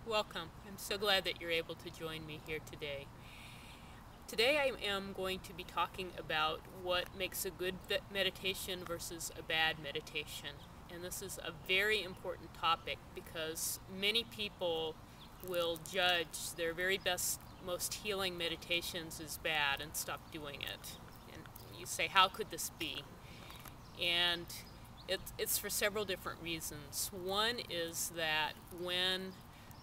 Welcome. I'm so glad that you're able to join me here today. Today I am going to be talking about what makes a good meditation versus a bad meditation. And this is a very important topic because many people will judge their very best, most healing meditations as bad and stop doing it. And you say, how could this be? And it's for several different reasons. One is that when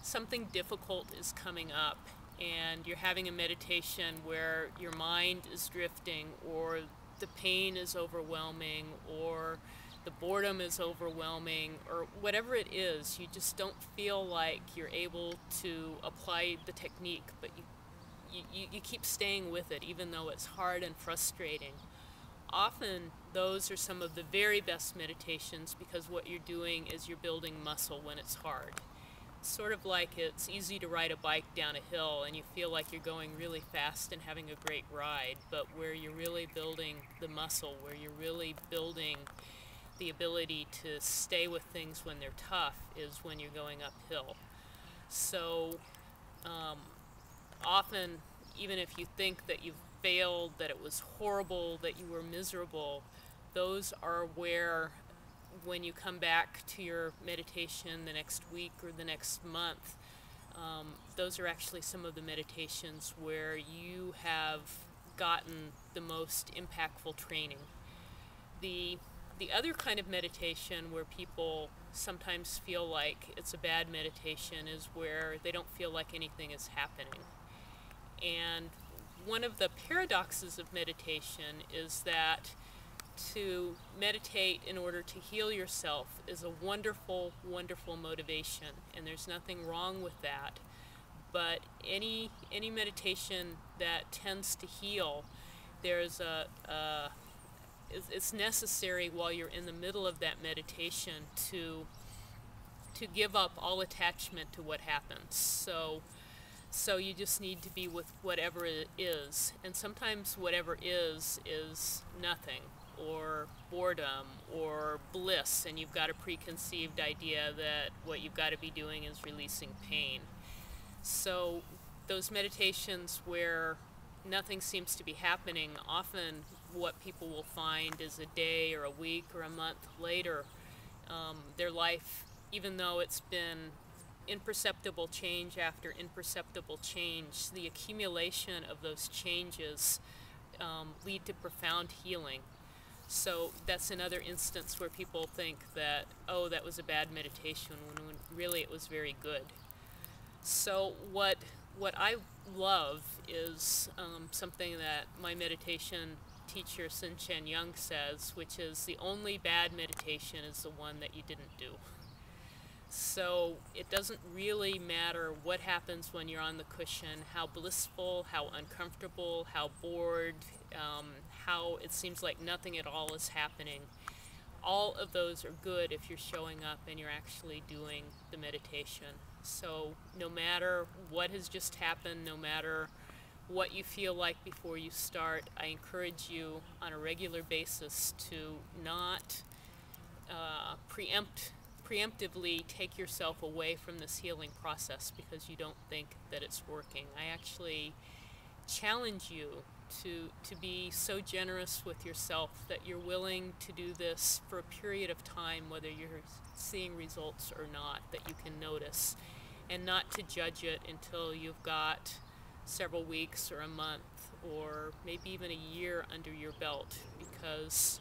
something difficult is coming up and you're having a meditation where your mind is drifting, or the pain is overwhelming, or the boredom is overwhelming, or whatever it is, you just don't feel like you're able to apply the technique, but you keep staying with it even though it's hard and frustrating. Often those are some of the very best meditations because what you're doing is you're building muscle when it's hard. Sort of like it's easy to ride a bike down a hill and you feel like you're going really fast and having a great ride, but where you're really building the muscle, where you're really building the ability to stay with things when they're tough, is when you're going uphill. So often, even if you think that you've failed, that it was horrible, that you were miserable, those are where, when you come back to your meditation the next week or the next month, those are actually some of the meditations where you have gotten the most impactful training. The other kind of meditation where people sometimes feel like it's a bad meditation is where they don't feel like anything is happening. And one of the paradoxes of meditation is that to meditate in order to heal yourself is a wonderful, wonderful motivation, and there's nothing wrong with that. But any meditation that tends to heal, there's it's necessary while you're in the middle of that meditation to give up all attachment to what happens. So you just need to be with whatever it is, and sometimes whatever is nothing, or boredom, or bliss, and you've got a preconceived idea that what you've got to be doing is releasing pain. So those meditations where nothing seems to be happening, often what people will find is a day or a week or a month later, their life, even though it's been imperceptible change after imperceptible change, the accumulation of those changes lead to profound healing. So that's another instance where people think that, oh, that was a bad meditation, when really it was very good. So what I love is something that my meditation teacher, Sin Chen Young, says, which is the only bad meditation is the one that you didn't do. So it doesn't really matter what happens when you're on the cushion, how blissful, how uncomfortable, how bored, how it seems like nothing at all is happening. All of those are good if you're showing up and you're actually doing the meditation. So no matter what has just happened, no matter what you feel like before you start, I encourage you on a regular basis to not preemptively take yourself away from this healing process because you don't think that it's working. I actually challenge you to be so generous with yourself that you're willing to do this for a period of time, whether you're seeing results or not, that you can notice, and not to judge it until you've got several weeks or a month or maybe even a year under your belt, because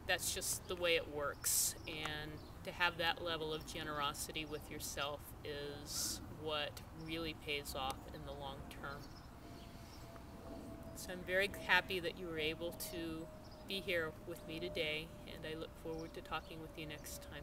that's just the way it works. And to have that level of generosity with yourself is what really pays off in the long term. So I'm very happy that you were able to be here with me today, and I look forward to talking with you next time.